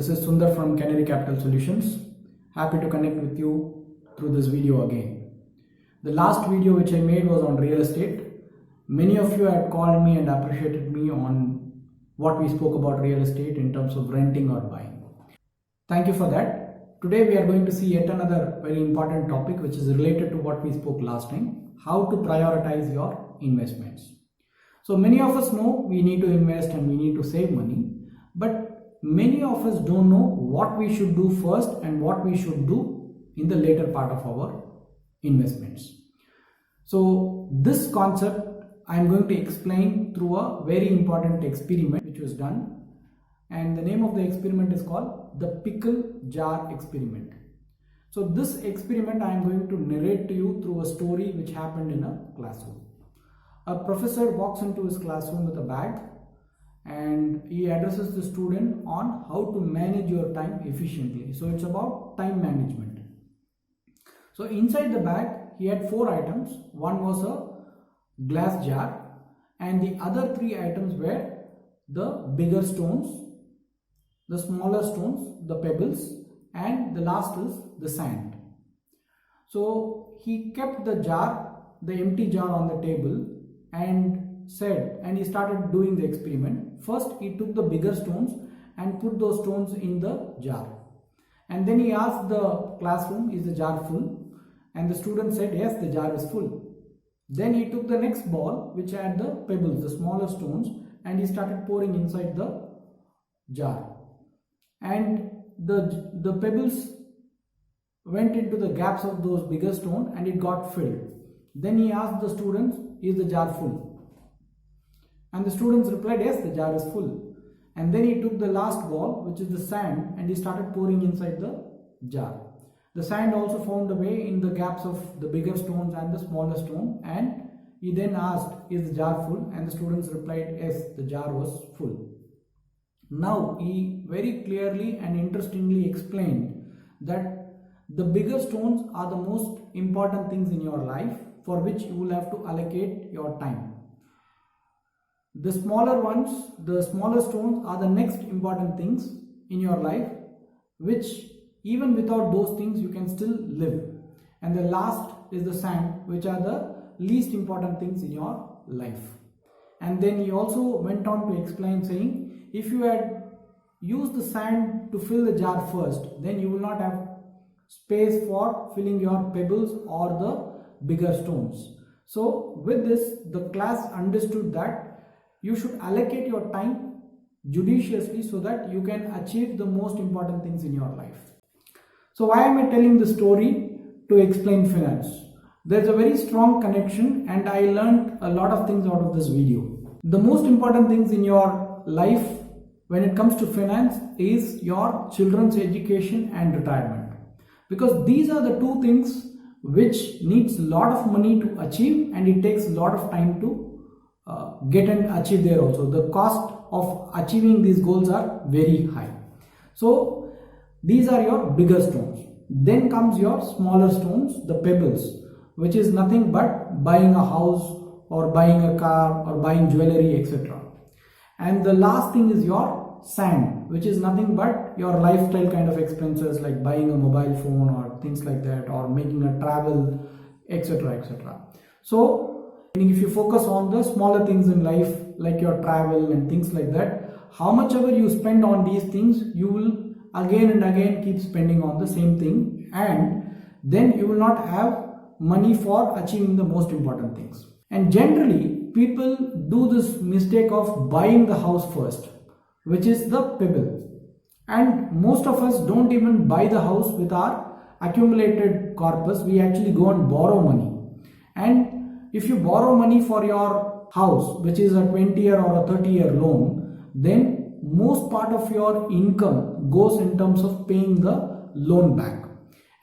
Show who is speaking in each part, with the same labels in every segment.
Speaker 1: This is Sundar from Canary Capital Solutions. Happy to connect with you through this video again. The last video which I made was on real estate. Many of you had called me and appreciated me on what we spoke about real estate in terms of renting or buying. Thank you for that. Today we are going to see yet another very important topic which is related to what we spoke last time, how to prioritize your investments. So many of us know we need to invest and we need to save money, but many of us don't know what we should do first and what we should do in the later part of our investments. So this concept I am going to explain through a very important experiment which was done, and the name of the experiment is called the Pickle Jar Experiment. So this experiment I am going to narrate to you through a story which happened in a classroom. A professor walks into his classroom with a bag and he addresses the student on how to manage your time efficiently. So it's about time management. So inside the bag he had 4 items. One was a glass jar and the other 3 items were the bigger stones, the smaller stones, the pebbles, and the last is the sand. So he kept the empty jar on the table and he started doing the experiment. First he took the bigger stones and put those stones in the jar, and then he asked the classroom, is the jar full? And the student said, yes, the jar is full. Then he took the next ball which had the pebbles, the smaller stones, and he started pouring inside the jar, and the pebbles went into the gaps of those bigger stones and it got filled. Then he asked the students, is the jar full? And the students replied, yes, the jar is full. And then he took the last ball, which is the sand, and he started pouring inside the jar. The sand also found a way in the gaps of the bigger stones and the smaller stone, and he then asked, is the jar full? And the students replied, yes, the jar was full. Now he very clearly and interestingly explained that the bigger stones are the most important things in your life for which you will have to allocate your time. The smaller ones, the smaller stones are the next important things in your life, which even without those things you can still live. And the last is the sand, which are the least important things in your life. And then he also went on to explain saying, if you had used the sand to fill the jar first, then you will not have space for filling your pebbles or the bigger stones. So with this, the class understood that you should allocate your time judiciously so that you can achieve the most important things in your life. So why am I telling the story? To explain finance. There's a very strong connection and I learned a lot of things out of this video. The most important things in your life when it comes to finance is your children's education and retirement, because these are the 2 things which needs a lot of money to achieve, and it takes a lot of time to get and achieve there also. The cost of achieving these goals are very high. So these are your bigger stones. Then comes your smaller stones, the pebbles, which is nothing but buying a house or buying a car or buying jewelry, etc. And the last thing is your sand, which is nothing but your lifestyle kind of expenses like buying a mobile phone or things like that, or making a travel, etc, etc. So if you focus on the smaller things in life like your travel and things like that, how much ever you spend on these things, you will again and again keep spending on the same thing, and then you will not have money for achieving the most important things. And generally people do this mistake of buying the house first, which is the pebble, and most of us don't even buy the house with our accumulated corpus. We actually go and borrow money, and if you borrow money for your house, which is a 20-year or a 30-year loan, then most part of your income goes in terms of paying the loan back.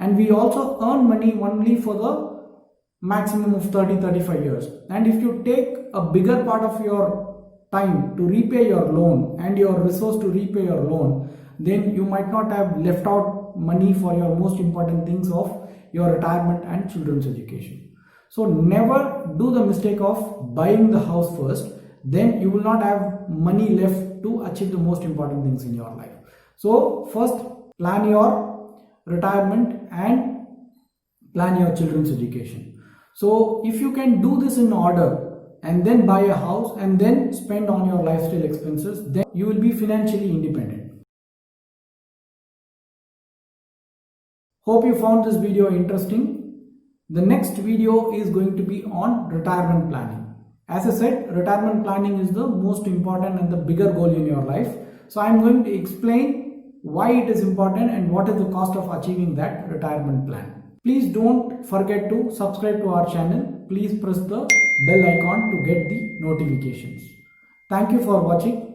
Speaker 1: And we also earn money only for the maximum of 30-35 years. And if you take a bigger part of your time to repay your loan and your resource to repay your loan, then you might not have left out money for your most important things of your retirement and children's education. So never do the mistake of buying the house first, then you will not have money left to achieve the most important things in your life. So first, plan your retirement and plan your children's education. So if you can do this in order and then buy a house and then spend on your lifestyle expenses, then you will be financially independent. Hope you found this video interesting. The next video is going to be on retirement planning. As I said, retirement planning is the most important and the bigger goal in your life. So I am going to explain why it is important and what is the cost of achieving that retirement plan. Please don't forget to subscribe to our channel. Please press the bell icon to get the notifications. Thank you for watching.